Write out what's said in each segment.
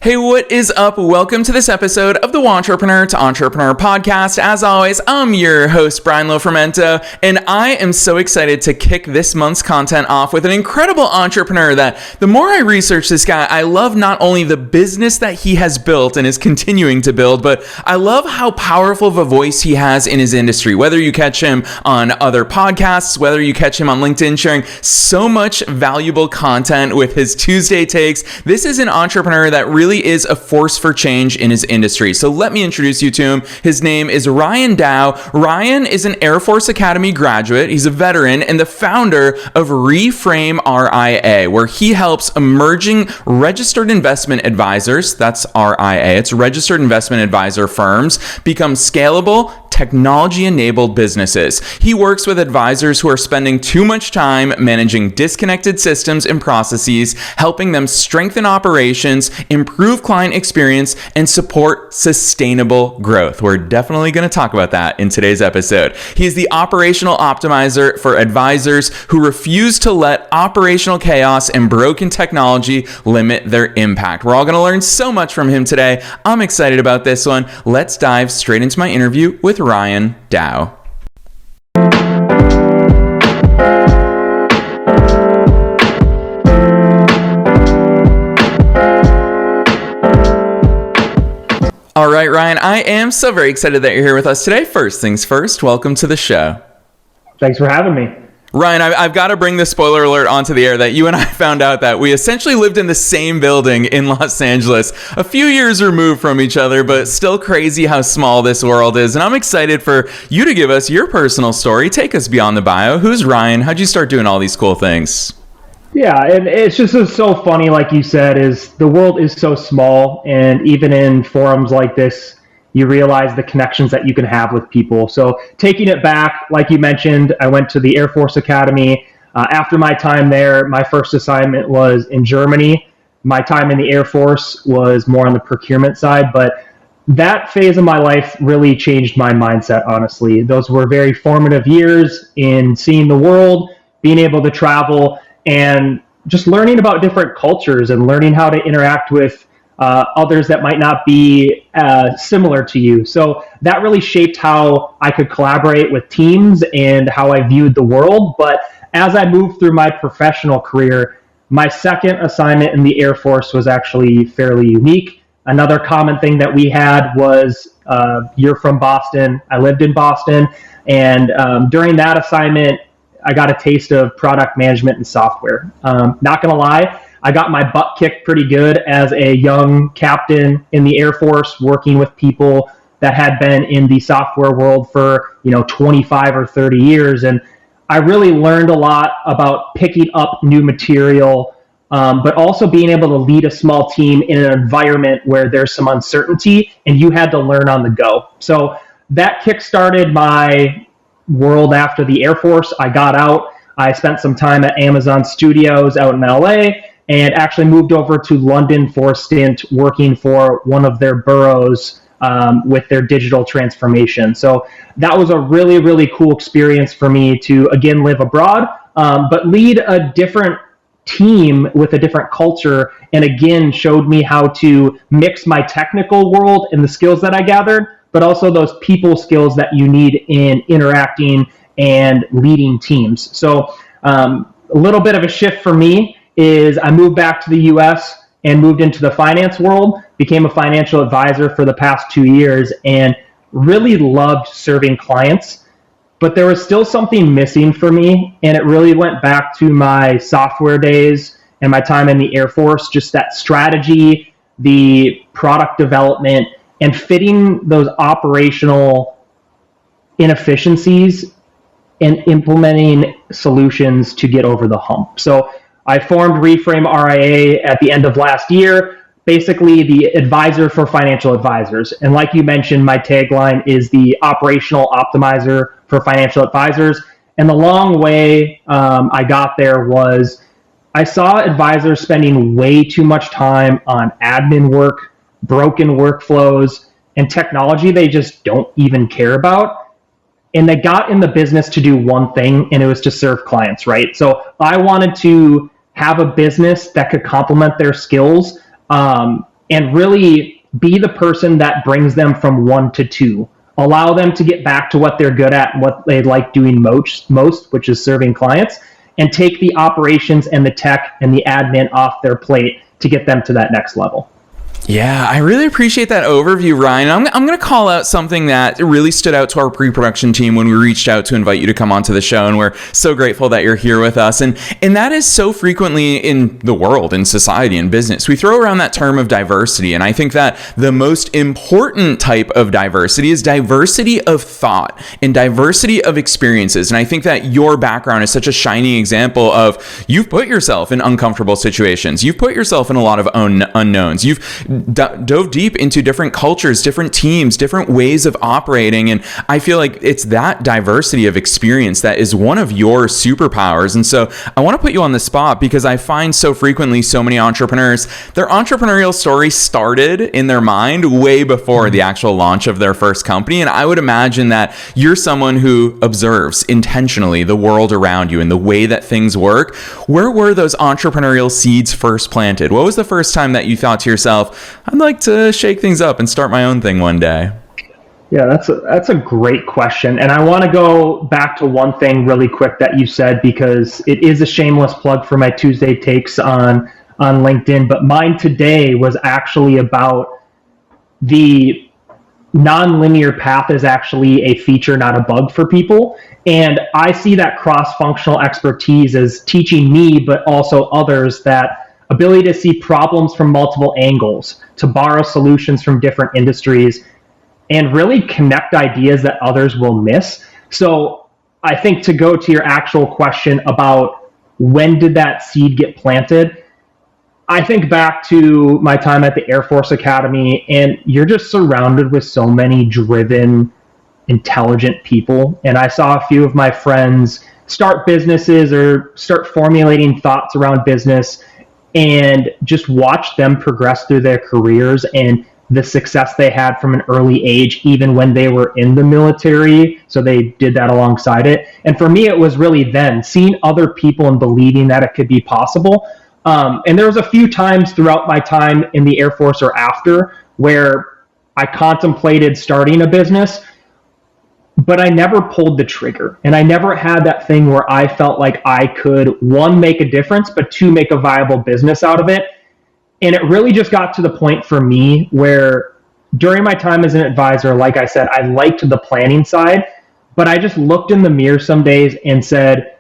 Hey, what is up? Welcome to this episode of the Entrepreneur to Entrepreneur podcast. As always, I'm your host, Brian Lofrumento, and I am so excited to kick this month's content off with an incredible entrepreneur that the more I research this guy, I love not only the business that he has built and is continuing to build, but I love how powerful of a voice he has in his industry. Whether you catch him on other podcasts, whether you catch him on LinkedIn sharing so much valuable content with his Tuesday takes, this is an entrepreneur that really is a force for change in his industry. So let me introduce you to him. His name is Ryan Dow. Ryan is an Air Force Academy graduate. He's a veteran and the founder of Reframe RIA, where he helps emerging registered investment advisors, that's RIA, it's registered investment advisor firms, become scalable, technology-enabled businesses. He works with advisors who are spending too much time managing disconnected systems and processes, helping them strengthen operations, improve client experience, and support sustainable growth. We're definitely going to talk about that in today's episode. He's the operational optimizer for advisors who refuse to let operational chaos and broken technology limit their impact. We're all going to learn so much from him today. I'm excited about this one. Let's dive straight into my interview with Ryan Dow. All right, Ryan, I am so very excited that you're here with us today. First things first, welcome to the show. Thanks for having me. Ryan, I've got to bring the spoiler alert onto the air that you and I found out that we essentially lived in the same building in Los Angeles, a few years removed from each other, but still crazy how small this world is. And I'm excited for you to give us your personal story. Take us beyond the bio. Who's Ryan? How'd you start doing all these cool things? Yeah, and it's just so funny, like you said, is the world is so small, and even in forums like this, you realize the connections that you can have with people. So taking it back, like you mentioned, I went to the Air Force Academy. After my time there, my first assignment was in Germany. My time in the Air Force was more on the procurement side, but that phase of my life really changed my mindset, honestly. Those were very formative years in seeing the world, being able to travel, and just learning about different cultures and learning how to interact with others that might not be similar to you. So that really shaped how I could collaborate with teams and how I viewed the world. But as I moved through my professional career, my second assignment in the Air Force was actually fairly unique. Another common thing that we had was, you're from Boston. I lived in Boston. And during that assignment, I got a taste of product management and software. Not gonna lie, I got my butt kicked pretty good as a young captain in the Air Force, working with people that had been in the software world for 25 or 30 years. And I really learned a lot about picking up new material, but also being able to lead a small team in an environment where there's some uncertainty and you had to learn on the go. So that kickstarted my world after the Air Force. I got out. I spent some time at Amazon Studios out in LA and actually moved over to London for a stint working for one of their boroughs with their digital transformation. So that was a really, really cool experience for me to, again, live abroad, but lead a different team with a different culture, and again, showed me how to mix my technical world and the skills that I gathered, but also those people skills that you need in interacting and leading teams. So a little bit of a shift for me is I moved back to the US and moved into the finance world, became a financial advisor for the past 2 years, and really loved serving clients. But there was still something missing for me, and it really went back to my software days and my time in the Air Force, just that strategy, the product development, and fitting those operational inefficiencies and implementing solutions to get over the hump. So I formed Reframe RIA at the end of last year, basically the advisor for financial advisors. And like you mentioned, my tagline is the operational optimizer for financial advisors. And the long way I got there was I saw advisors spending way too much time on admin work, broken workflows, and technology they just don't even care about. And they got in the business to do one thing, and it was to serve clients, right? So I wanted to have a business that could complement their skills and really be the person that brings them from 1 to 2. Allow them to get back to what they're good at, what they like doing most, which is serving clients, and take the operations and the tech and the admin off their plate to get them to that next level. Yeah, I really appreciate that overview, Ryan. I'm going to call out something that really stood out to our pre-production team when we reached out to invite you to come onto the show, and we're so grateful that you're here with us. And that is so frequently in the world, in society, in business, we throw around that term of diversity. And I think that the most important type of diversity is diversity of thought and diversity of experiences. And I think that your background is such a shining example of you've put yourself in uncomfortable situations. You've put yourself in a lot of unknowns. You've dove deep into different cultures, different teams, different ways of operating. And I feel like it's that diversity of experience that is one of your superpowers. And so I want to put you on the spot because I find so frequently so many entrepreneurs, their entrepreneurial story started in their mind way before the actual launch of their first company. And I would imagine that you're someone who observes intentionally the world around you and the way that things work. Where were those entrepreneurial seeds first planted? What was the first time that you thought to yourself, I'd like to shake things up and start my own thing one day? Yeah, that's a great question. And I want to go back to one thing really quick that you said, because it is a shameless plug for my Tuesday takes on LinkedIn. But mine today was actually about the nonlinear path is actually a feature, not a bug for people. And I see that cross-functional expertise as teaching me, but also others, that ability to see problems from multiple angles, to borrow solutions from different industries, and really connect ideas that others will miss. So I think, to go to your actual question about when did that seed get planted, I think back to my time at the Air Force Academy, and you're just surrounded with so many driven, intelligent people. And I saw a few of my friends start businesses or start formulating thoughts around business, and just watch them progress through their careers and the success they had from an early age, even when they were in the military. So they did that alongside it. And for me, it was really then seeing other people and believing that it could be possible. And there was a few times throughout my time in the Air Force or after where I contemplated starting a business, but I never pulled the trigger. And I never had that thing where I felt like I could, one, make a difference, but two, make a viable business out of it. And it really just got to the point for me where during my time as an advisor, like I said, I liked the planning side, but I just looked in the mirror some days and said,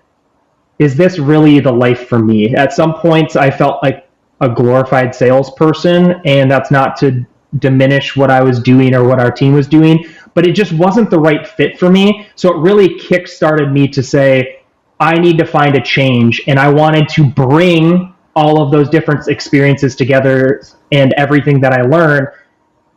is this really the life for me? At some points, I felt like a glorified salesperson, and that's not to diminish what I was doing or what our team was doing, but it just wasn't the right fit for me. So it really kick-started me to say, I need to find a change. And I wanted to bring all of those different experiences together and everything that I learned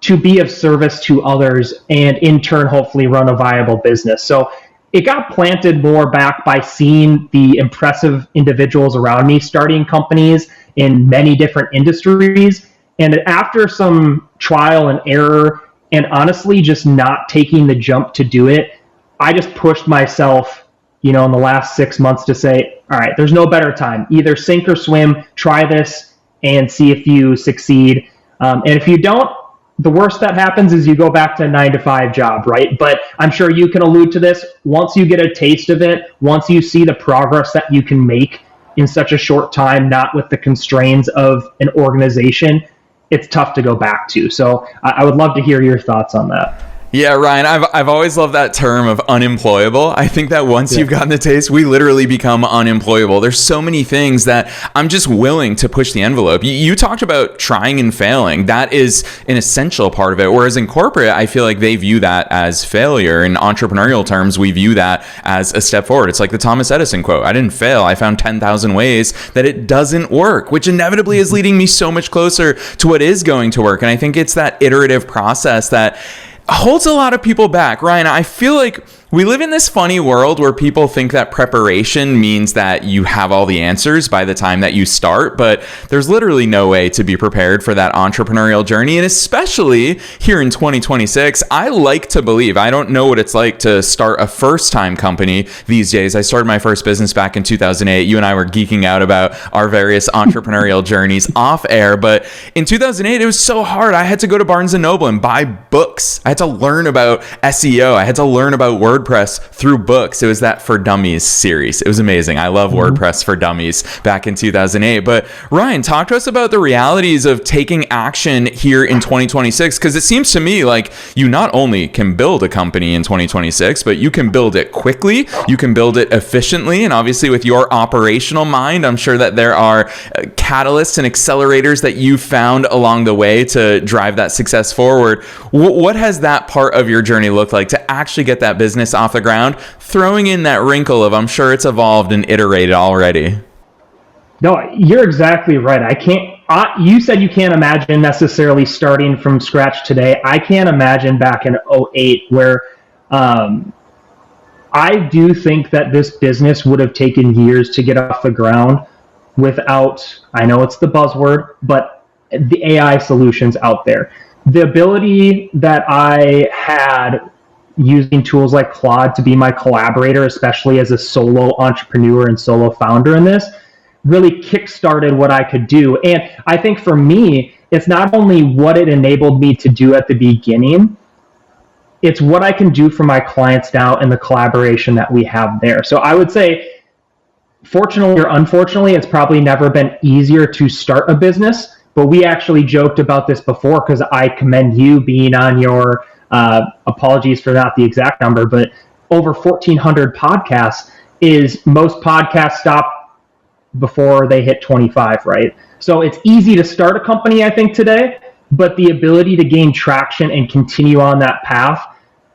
to be of service to others, and in turn, hopefully run a viable business. So it got planted more back by seeing the impressive individuals around me starting companies in many different industries. And after some trial and error, and honestly just not taking the jump to do it, I just pushed myself, in the last 6 months to say, all right, there's no better time. Either sink or swim, try this and see if you succeed. And if you don't, the worst that happens is you go back to a 9-to-5 job, right? But I'm sure you can allude to this. Once you get a taste of it, once you see the progress that you can make in such a short time, not with the constraints of an organization, it's tough to go back to. So I would love to hear your thoughts on that. Yeah, Ryan, I've always loved that term of unemployable. I think that once you've gotten the taste, we literally become unemployable. There's so many things that I'm just willing to push the envelope. You talked about trying and failing. That is an essential part of it. Whereas in corporate, I feel like they view that as failure. In entrepreneurial terms, we view that as a step forward. It's like the Thomas Edison quote, I didn't fail. I found 10,000 ways that it doesn't work, which inevitably is leading me so much closer to what is going to work. And I think it's that iterative process that holds a lot of people back. Ryan, I feel like We live in this funny world where people think that preparation means that you have all the answers by the time that you start, but there's literally no way to be prepared for that entrepreneurial journey. And especially here in 2026, I like to believe, I don't know what it's like to start a first-time company these days. I started my first business back in 2008. You and I were geeking out about our various entrepreneurial journeys off air, but in 2008, it was so hard. I had to go to Barnes & Noble and buy books. I had to learn about SEO. I had to learn about WordPress through books. It was that For Dummies series. It was amazing. I love WordPress for Dummies back in 2008. But Ryan, talk to us about the realities of taking action here in 2026, because it seems to me like you not only can build a company in 2026, but you can build it quickly, you can build it efficiently, and obviously with your operational mind, I'm sure that there are catalysts and accelerators that you found along the way to drive that success forward. What has that part of your journey looked like to actually get that business off the ground, throwing in that wrinkle of I'm sure it's evolved and iterated already? No, you're exactly right. You said you can't imagine necessarily starting from scratch today. I can't imagine back in '08 where I do think that this business would have taken years to get off the ground without, I know it's the buzzword, but the AI solutions out there. The ability that I had using tools like Claude to be my collaborator, especially as a solo entrepreneur and solo founder in this, really kickstarted what I could do. And I think for me, it's not only what it enabled me to do at the beginning, it's what I can do for my clients now and the collaboration that we have there. So I would say, fortunately or unfortunately, it's probably never been easier to start a business, but we actually joked about this before because I commend you being on your apologies for not the exact number, but over 1,400 podcasts. Is most podcasts stop before they hit 25, right? So it's easy to start a company, I think, today, but the ability to gain traction and continue on that path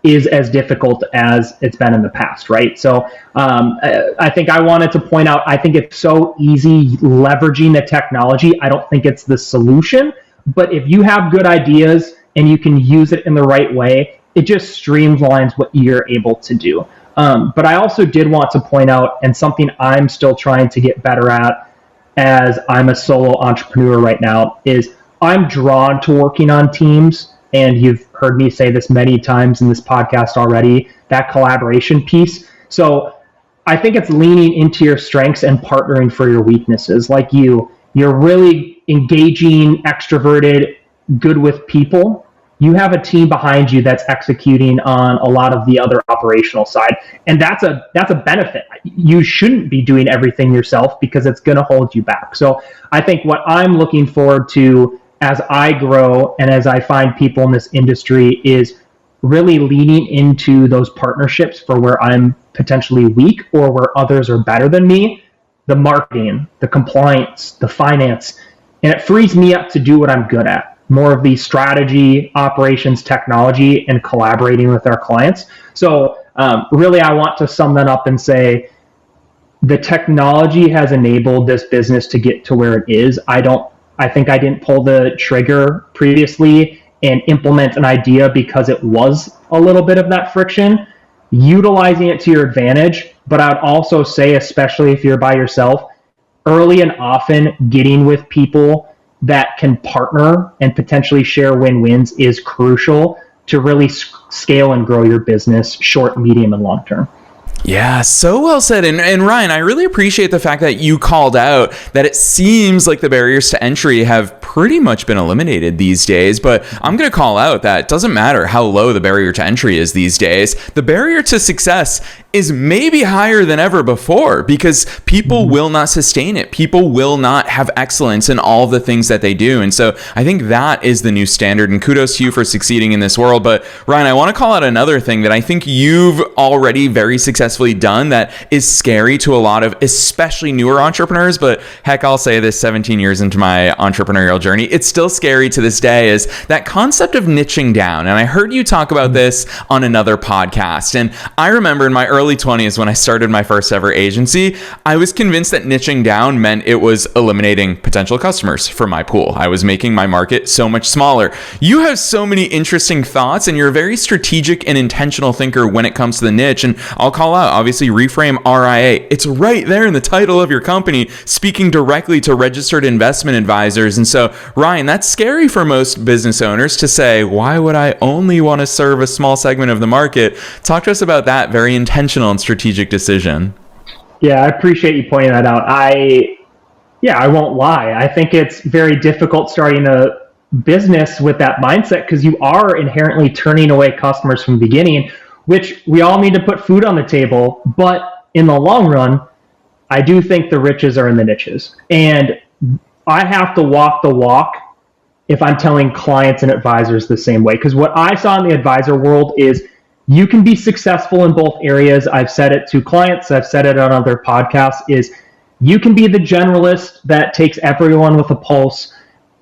is as difficult as it's been in the past, right? So I think I wanted to point out, I think it's so easy leveraging the technology. I don't think it's the solution, but if you have good ideas and you can use it in the right way, it just streamlines what you're able to do. But I also did want to point out, and something I'm still trying to get better at as I'm a solo entrepreneur right now, is I'm drawn to working on teams. And you've heard me say this many times in this podcast already, that collaboration piece. So I think it's leaning into your strengths and partnering for your weaknesses. Like you're really engaging, extroverted, good with people. You have a team behind you that's executing on a lot of the other operational side. And that's a benefit. You shouldn't be doing everything yourself because it's going to hold you back. So I think what I'm looking forward to as I grow and as I find people in this industry is really leaning into those partnerships for where I'm potentially weak or where others are better than me, the marketing, the compliance, the finance, and it frees me up to do what I'm good at, more of the strategy, operations, technology, and collaborating with our clients. So really, I want to sum that up and say the technology has enabled this business to get to where it is. I think I didn't pull the trigger previously and implement an idea because it was a little bit of that friction. Utilizing it to your advantage, but I would also say, especially if you're by yourself, early and often getting with people that can partner and potentially share win-wins is crucial to really scale and grow your business short, medium, and long term. Yeah, so well said. And Ryan, I really appreciate the fact that you called out that it seems like the barriers to entry have pretty much been eliminated these days. But I'm going to call out that it doesn't matter how low the barrier to entry is these days. The barrier to success is maybe higher than ever before because people will not sustain it. People will not have excellence in all the things that they do. And so I think that is the new standard, and kudos to you for succeeding in this world. But Ryan, I want to call out another thing that I think you've already very successfully done that is scary to a lot of especially newer entrepreneurs. But heck, I'll say this 17 years into my entrepreneurial entrepreneurial journey, it's still scary to this day, is that concept of niching down. And I heard you talk about this on another podcast. And I remember in my early 20s when I started my first ever agency, I was convinced that niching down meant it was eliminating potential customers for my pool. I was making my market so much smaller. You have so many interesting thoughts, and you're a very strategic and intentional thinker when it comes to the niche. And I'll call out, obviously, Reframe RIA. It's right there in the title of your company, speaking directly to registered investment advisors. And so, Ryan, that's scary for most business owners to say, why would I only want to serve a small segment of the market? Talk to us about that very intentional and strategic decision. Yeah, I appreciate you pointing that out. I won't lie. I think it's very difficult starting a business with that mindset, because you are inherently turning away customers from the beginning, which we all need to put food on the table. But in the long run, I do think the riches are in the niches. And I have to walk the walk if I'm telling clients and advisors the same way. Because what I saw in the advisor world is you can be successful in both areas. I've said it to clients, I've said it on other podcasts, is you can be the generalist that takes everyone with a pulse.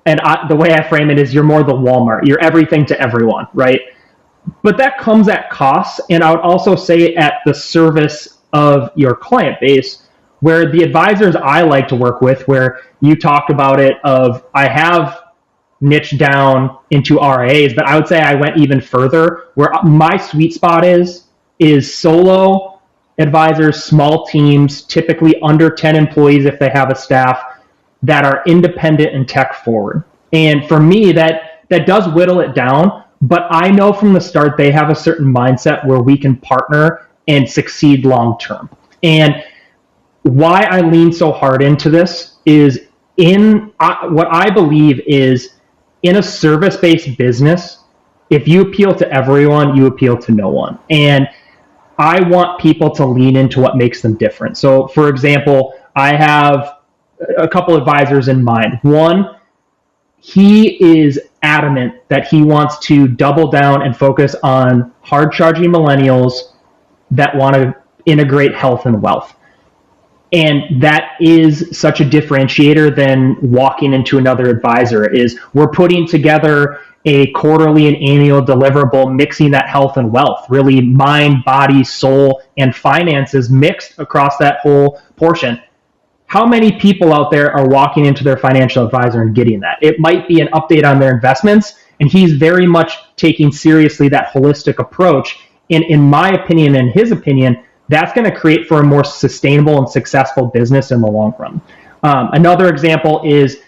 And the way I frame it is you're more the Walmart. You're everything to everyone, right? But that comes at cost. And I would also say at the service of your client base, where the advisors I like to work with, where you talked about it of, I have niche down into RAs, but I would say I went even further. Where my sweet spot is solo advisors, small teams, typically under 10 employees if they have a staff, that are independent and tech forward. And for me, that does whittle it down, but I know from the start they have a certain mindset where we can partner and succeed long term. And why I lean so hard into this is what I believe is, in a service-based business, if you appeal to everyone, you appeal to no one. And I want people to lean into what makes them different. So, for example, I have a couple advisors in mind. One, he is adamant that he wants to double down and focus on hard-charging millennials that want to integrate health and wealth. And that is such a differentiator than walking into another advisor. Is we're putting together a quarterly and annual deliverable, mixing that health and wealth, really mind, body, soul, and finances mixed across that whole portion. How many people out there are walking into their financial advisor and getting that? It might be an update on their investments, and he's very much taking seriously that holistic approach. And in my opinion, and his opinion, that's going to create for a more sustainable and successful business in the long run. Another example is,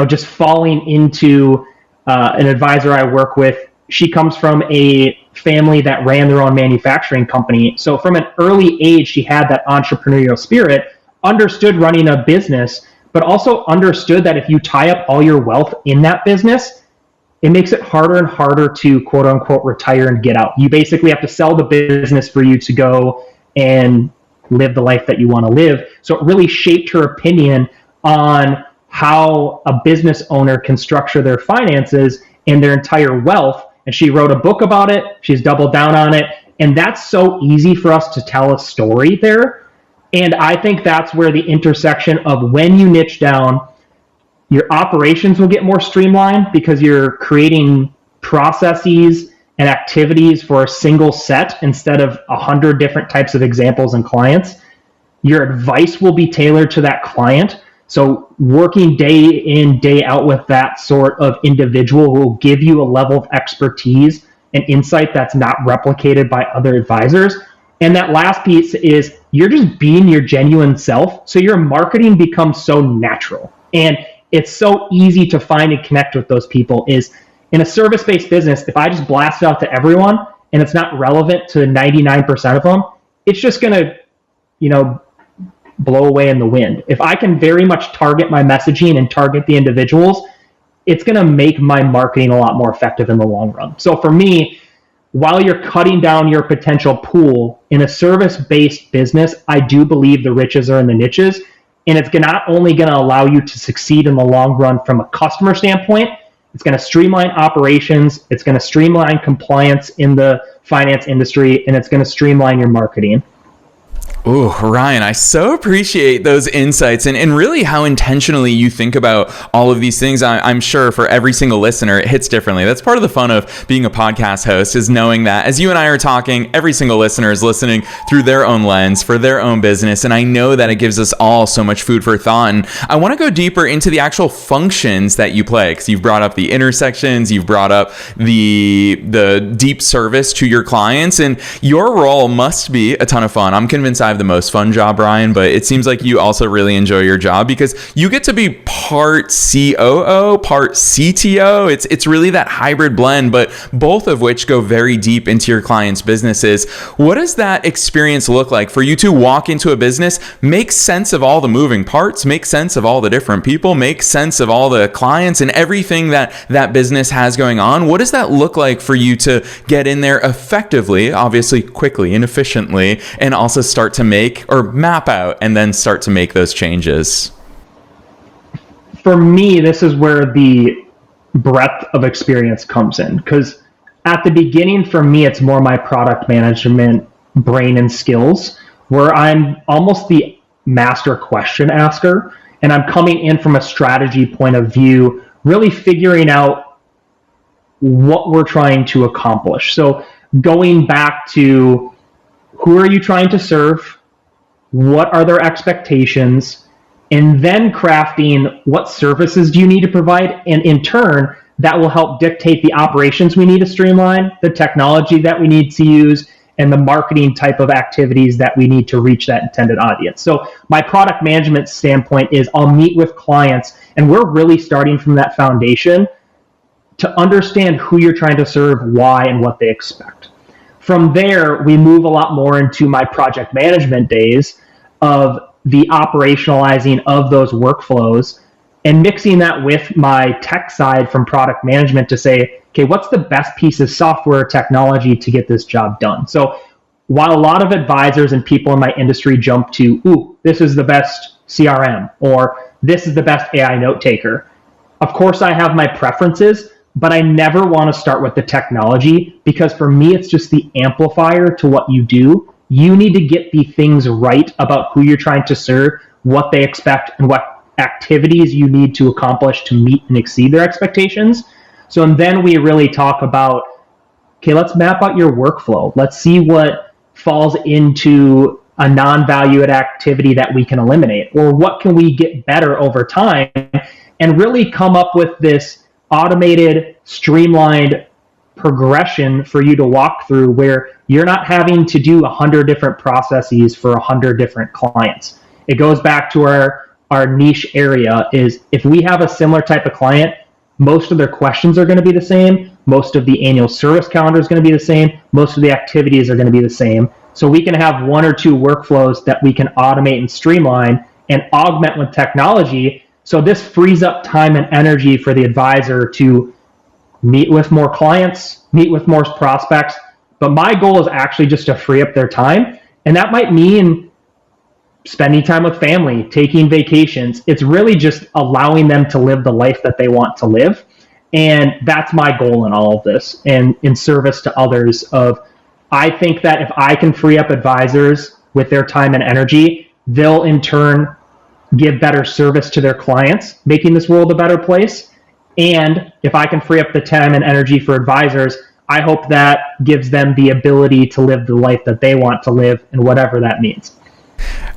just falling into an advisor I work with. She comes from a family that ran their own manufacturing company. So from an early age, she had that entrepreneurial spirit, understood running a business, but also understood that if you tie up all your wealth in that business, it makes it harder and harder to quote unquote retire and get out. You basically have to sell the business for you to go and live the life that you want to live. So it really shaped her opinion on how a business owner can structure their finances and their entire wealth. And she wrote a book about it. She's doubled down on it. And that's so easy for us to tell a story there. And I think that's where the intersection of, when you niche down, your operations will get more streamlined because you're creating processes and activities for a single set instead of 100 different types of examples and clients. Your advice will be tailored to that client. So working day in, day out with that sort of individual will give you a level of expertise and insight that's not replicated by other advisors. And that last piece is, you're just being your genuine self. So your marketing becomes so natural. And it's so easy to find and connect with those people. Is in a service-based business, if I just blast it out to everyone and it's not relevant to 99% of them, it's just going to, blow away in the wind. If I can very much target my messaging and target the individuals, it's going to make my marketing a lot more effective in the long run. So for me, while you're cutting down your potential pool in a service-based business, I do believe the riches are in the niches. And it's not only going to allow you to succeed in the long run from a customer standpoint, it's going to streamline operations, it's going to streamline compliance in the finance industry, and it's going to streamline your marketing. Oh, Ryan, I so appreciate those insights and really how intentionally you think about all of these things. I'm sure for every single listener, it hits differently. That's part of the fun of being a podcast host, is knowing that as you and I are talking, every single listener is listening through their own lens for their own business. And I know that it gives us all so much food for thought. And I want to go deeper into the actual functions that you play, because you've brought up the intersections, you've brought up the deep service to your clients, and your role must be a ton of fun. I'm convinced I have the most fun job, Ryan, but it seems like you also really enjoy your job because you get to be part COO, part CTO. It's really that hybrid blend, but both of which go very deep into your clients' businesses. What does that experience look like for you to walk into a business, make sense of all the moving parts, make sense of all the different people, make sense of all the clients and everything that business has going on? What does that look like for you to get in there effectively, obviously quickly and efficiently, and also start to make or map out and then start to make those changes? For me, this is where the breadth of experience comes in, because at the beginning, for me, it's more my product management brain and skills, where I'm almost the master question asker, and I'm coming in from a strategy point of view, really figuring out what we're trying to accomplish. So going back to, who are you trying to serve? What are their expectations? And then crafting, what services do you need to provide? And in turn, that will help dictate the operations we need to streamline, the technology that we need to use, and the marketing type of activities that we need to reach that intended audience. So my product management standpoint is, I'll meet with clients, and we're really starting from that foundation to understand who you're trying to serve, why, and what they expect. From there, we move a lot more into my project management days of the operationalizing of those workflows and mixing that with my tech side from product management to say, okay, what's the best piece of software or technology to get this job done? So while a lot of advisors and people in my industry jump to, ooh, this is the best CRM, or this is the best AI note taker, of course I have my preferences, but I never want to start with the technology, because for me, it's just the amplifier to what you do. You need to get the things right about who you're trying to serve, what they expect, and what activities you need to accomplish to meet and exceed their expectations. So, and then we really talk about, okay, let's map out your workflow. Let's see what falls into a non-valued activity that we can eliminate, or what can we get better over time, and really come up with this automated, streamlined progression for you to walk through, where you're not having to do 100 different processes for 100 different clients. It goes back to our niche area, is if we have a similar type of client, most of their questions are going to be the same, most of the annual service calendar is going to be the same, most of the activities are going to be the same. So we can have one or two workflows that we can automate and streamline and augment with technology. So this frees up time and energy for the advisor to meet with more clients, meet with more prospects. But my goal is actually just to free up their time. And that might mean spending time with family, taking vacations. It's really just allowing them to live the life that they want to live. And that's my goal in all of this, and in service to others. I think that if I can free up advisors with their time and energy, they'll in turn give better service to their clients, making this world a better place. And if I can free up the time and energy for advisors, I hope that gives them the ability to live the life that they want to live, and whatever that means.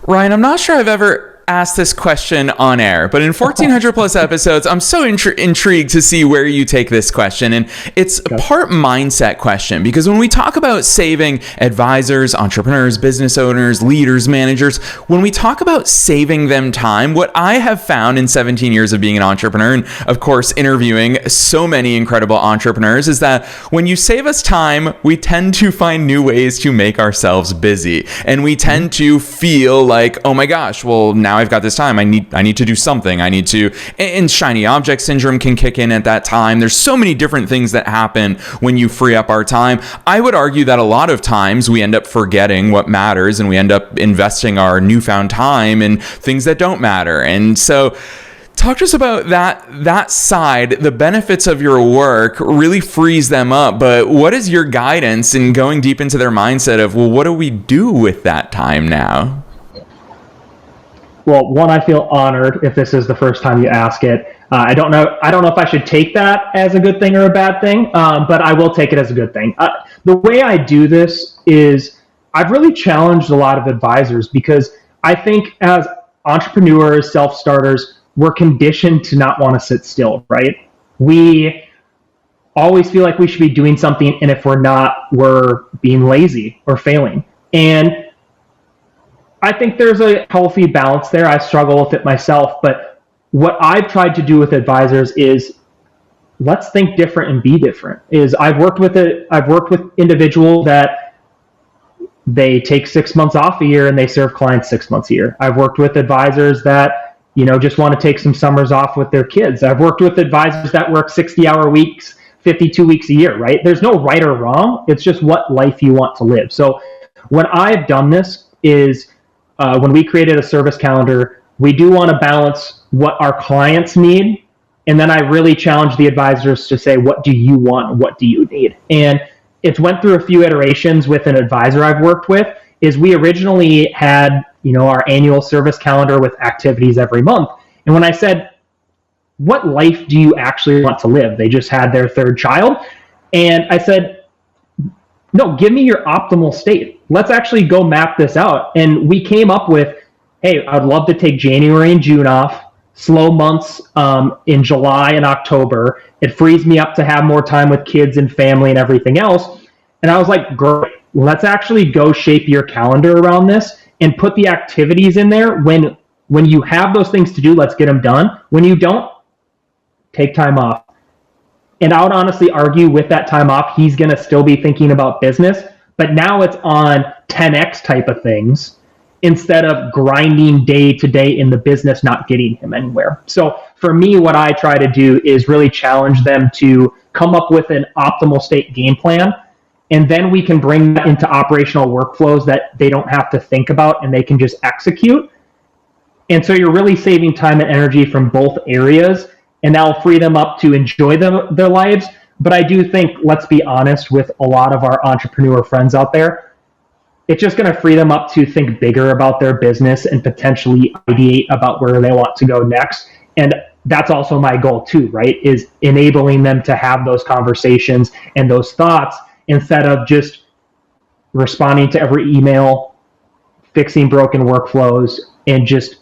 Ryan, I'm not sure I've ever asked this question on air, but in 1,400 plus episodes, I'm so intrigued to see where you take this question. And it's a part mindset question, because when we talk about saving advisors, entrepreneurs, business owners, leaders, managers, when we talk about saving them time, what I have found in 17 years of being an entrepreneur, and of course, interviewing so many incredible entrepreneurs, is that when you save us time, we tend to find new ways to make ourselves busy. And we tend to feel like, oh my gosh, well, now I've got this time. I need to do something. And shiny object syndrome can kick in at that time. There's so many different things that happen when you free up our time. I would argue that a lot of times we end up forgetting what matters, and we end up investing our newfound time in things that don't matter. And so talk to us about that side. The benefits of your work really frees them up, but what is your guidance in going deep into their mindset of, well, what do we do with that time now? Well, one, I feel honored if this is the first time you ask it. I don't know if I should take that as a good thing or a bad thing, but I will take it as a good thing. The way I do this is I've really challenged a lot of advisors, because I think as entrepreneurs, self-starters, we're conditioned to not want to sit still, right? We always feel like we should be doing something, and if we're not, we're being lazy or failing. And I think there's a healthy balance there. I struggle with it myself, but what I've tried to do with advisors is let's think different and be different. I've worked with individuals that they take 6 months off a year and they serve clients 6 months a year. I've worked with advisors that, just want to take some summers off with their kids. I've worked with advisors that work 60-hour weeks, 52 weeks a year, right? There's no right or wrong. It's just what life you want to live. So when I've done this is, when we created a service calendar, we do want to balance what our clients need. And then I really challenge the advisors to say, what do you want? What do you need? And it's went through a few iterations with an advisor I've worked with. Is we originally had, our annual service calendar with activities every month. And when I said, what life do you actually want to live? They just had their third child. And I said, no, give me your optimal state. Let's actually go map this out. And we came up with, hey, I'd love to take January and June off, slow months in July and October. It frees me up to have more time with kids and family and everything else. And I was like, great, let's actually go shape your calendar around this and put the activities in there. When you have those things to do, let's get them done. When you don't, take time off. And I would honestly argue with that time off, he's going to still be thinking about business, but now it's on 10x type of things instead of grinding day to day in the business, not getting him anywhere. So for me, what I try to do is really challenge them to come up with an optimal state game plan. And then we can bring that into operational workflows that they don't have to think about and they can just execute. And so you're really saving time and energy from both areas, and that'll free them up to enjoy their lives. But I do think, let's be honest with a lot of our entrepreneur friends out there, it's just going to free them up to think bigger about their business and potentially ideate about where they want to go next. And that's also my goal too, right? Is enabling them to have those conversations and those thoughts instead of just responding to every email, fixing broken workflows, and just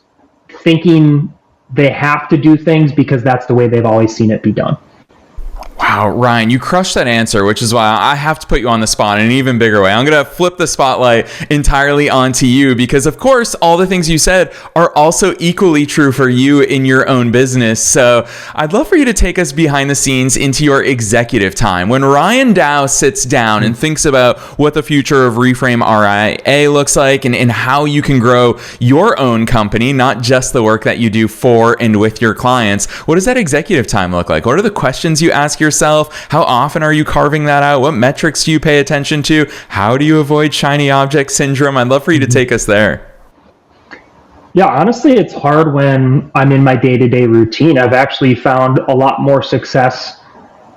thinking they have to do things because that's the way they've always seen it be done. Wow, Ryan, you crushed that answer, which is why I have to put you on the spot in an even bigger way. I'm going to flip the spotlight entirely onto you because, of course, all the things you said are also equally true for you in your own business. So I'd love for you to take us behind the scenes into your executive time. When Ryan Dow sits down and thinks about what the future of Reframe RIA looks like and how you can grow your own company, not just the work that you do for and with your clients, what does that executive time look like? What are the questions you ask yourself? How often are you carving that out? What metrics do you pay attention to? How do you avoid shiny object syndrome? I'd love for you to take us there. Yeah, honestly, it's hard when I'm in my day-to-day routine. I've actually found a lot more success.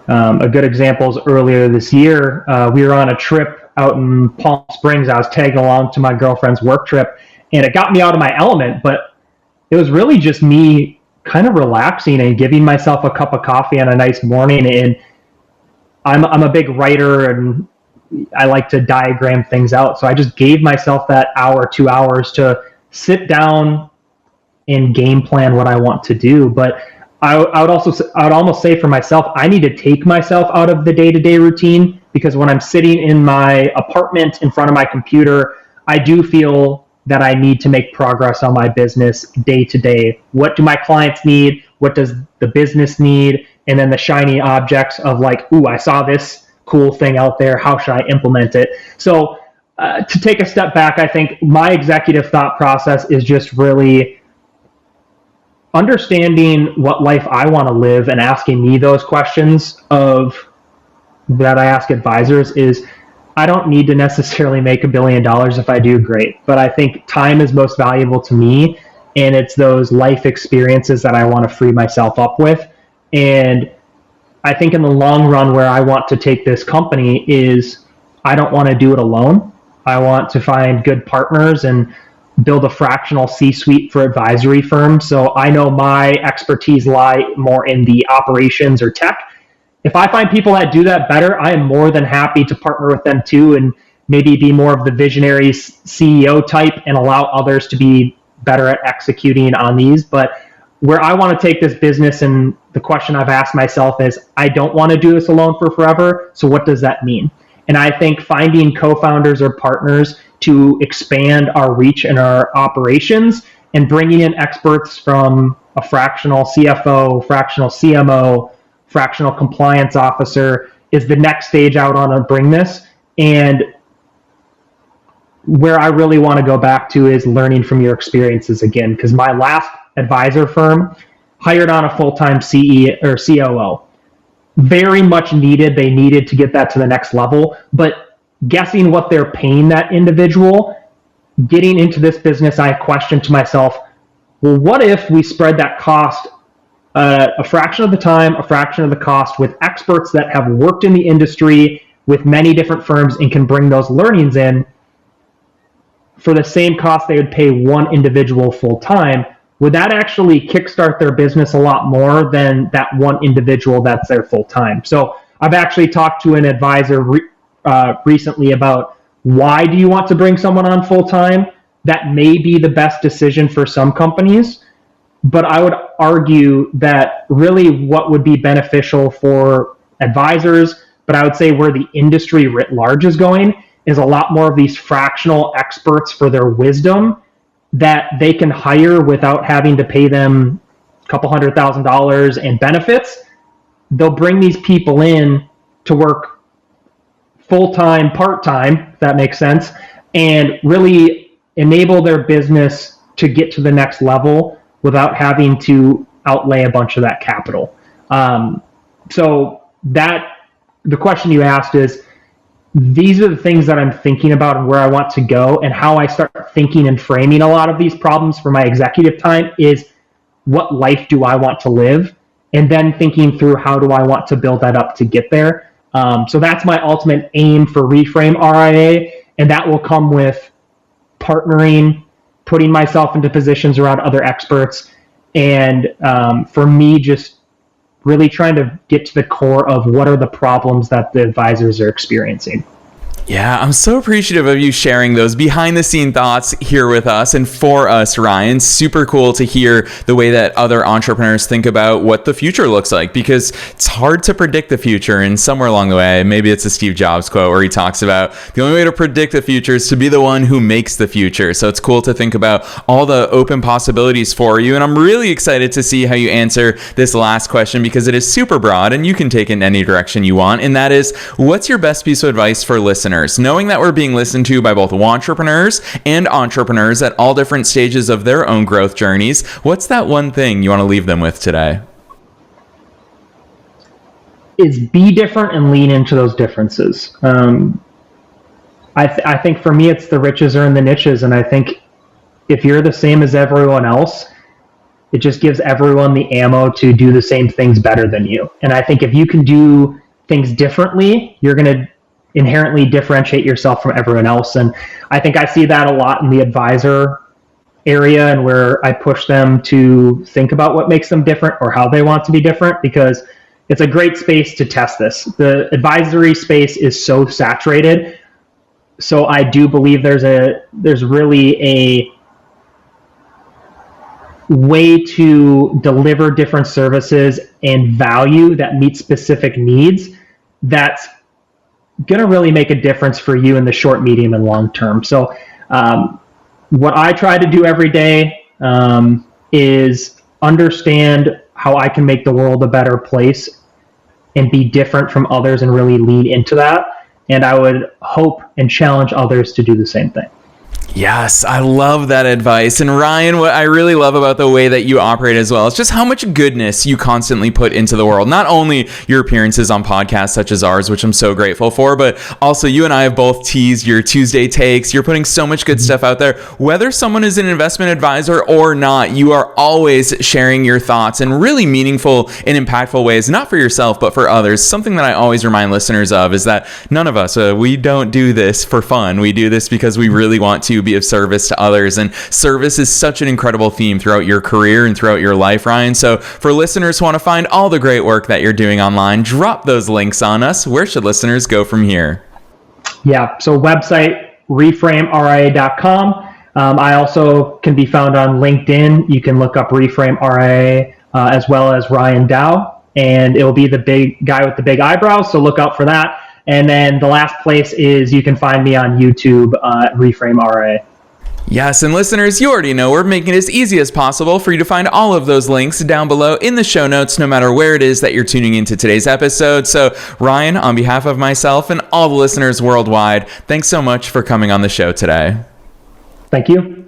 A good example is earlier this year, we were on a trip out in Palm Springs. I was tagging along to my girlfriend's work trip, and it got me out of my element, but it was really just me kind of relaxing and giving myself a cup of coffee on a nice morning. And I'm a big writer and I like to diagram things out. So I just gave myself that hour, 2 hours to sit down and game plan what I want to do. But I would almost say for myself, I need to take myself out of the day-to-day routine, because when I'm sitting in my apartment in front of my computer, I do feel that I need to make progress on my business day to day. What do my clients need? What does the business need? And then the shiny objects of like, ooh, I saw this cool thing out there. How should I implement it? So to take a step back, I think my executive thought process is just really understanding what life I want to live and asking me those questions that I ask advisors is, I don't need to necessarily make $1 billion if I do great, but I think time is most valuable to me. and it's those life experiences that I want to free myself up with. And I think in the long run, where I want to take this company is I don't want to do it alone. I want to find good partners and build a fractional C-suite for advisory firms. So I know my expertise lie more in the operations or tech. If I find people that do that better, I am more than happy to partner with them too, and maybe be more of the visionary CEO type and allow others to be better at executing on these. But where I want to take this business, and the question I've asked myself is, I don't want to do this alone for forever. So what does that mean? And I think finding co-founders or partners to expand our reach and our operations, and bringing in experts from a fractional CFO, fractional CMO, fractional compliance officer is the next stage I would want to bring this. And where I really want to go back to is learning from your experiences again, because my last advisor firm hired on a full-time CE or COO. Very much needed. They needed to get that to the next level, but guessing what they're paying that individual, getting into this business, I questioned to myself, well, what if we spread that cost a fraction of the time, a fraction of the cost, with experts that have worked in the industry with many different firms and can bring those learnings in for the same cost they would pay one individual full time? Would that actually kickstart their business a lot more than that one individual that's there full time? So I've actually talked to an advisor recently about, why do you want to bring someone on full time? That may be the best decision for some companies, but I would argue that really what would be beneficial for advisors, but I would say where the industry writ large is going, is a lot more of these fractional experts for their wisdom that they can hire without having to pay them a couple $100,000 in benefits. They'll bring these people in to work full-time, part-time, if that makes sense, and really enable their business to get to the next level without having to outlay a bunch of that capital. So that, the question you asked is, these are the things that I'm thinking about and where I want to go, and how I start thinking and framing a lot of these problems for my executive time is, what life do I want to live? And then thinking through, how do I want to build that up to get there? So that's my ultimate aim for Reframe RIA, and that will come with partnering, putting myself into positions around other experts, and for me, just really trying to get to the core of what are the problems that the advisors are experiencing. Yeah, I'm so appreciative of you sharing those behind the scene thoughts here with us and for us, Ryan. Super cool to hear the way that other entrepreneurs think about what the future looks like, because it's hard to predict the future. And somewhere along the way, maybe it's a Steve Jobs quote where he talks about the only way to predict the future is to be the one who makes the future. So it's cool to think about all the open possibilities for you. And I'm really excited to see how you answer this last question, because it is super broad and you can take it in any direction you want. And that is, what's your best piece of advice for listeners? Knowing that we're being listened to by both entrepreneurs and entrepreneurs at all different stages of their own growth journeys, what's that one thing you want to leave them with today? Is be different and lean into those differences. I think for me, it's the riches are in the niches. And I think if you're the same as everyone else, it just gives everyone the ammo to do the same things better than you. And I think if you can do things differently, you're going to inherently differentiate yourself from everyone else. And I think I see that a lot in the advisor area, and where I push them to think about what makes them different or how they want to be different, because it's a great space to test this. The advisory space is so saturated. So I do believe there's really a way to deliver different services and value that meets specific needs that's going to really make a difference for you in the short, medium, and long term. So what I try to do every day is understand how I can make the world a better place and be different from others, and really lean into that. And I would hope and challenge others to do the same thing. Yes, I love that advice. And Ryan, what I really love about the way that you operate as well is just how much goodness you constantly put into the world. Not only your appearances on podcasts such as ours, which I'm so grateful for, but also you and I have both teased your Tuesday takes. You're putting so much good stuff out there. Whether someone is an investment advisor or not, you are always sharing your thoughts in really meaningful and impactful ways, not for yourself, but for others. Something that I always remind listeners of is that none of us, we don't do this for fun. We do this because we really want to be of service to others, and service is such an incredible theme throughout your career and throughout your life, Ryan. So for listeners who want to find all the great work that you're doing online, drop those links on us. Where should listeners go from here? Yeah, so website reframeria.com. I also can be found on LinkedIn. You can look up Reframe RIA as well as Ryan Dow, and it will be the big guy with the big eyebrows, so look out for that. And then the last place is you can find me on YouTube, Reframe RA. Yes, and listeners, you already know we're making it as easy as possible for you to find all of those links down below in the show notes, no matter where it is that you're tuning into today's episode. So, Ryan, on behalf of myself and all the listeners worldwide, thanks so much for coming on the show today. Thank you.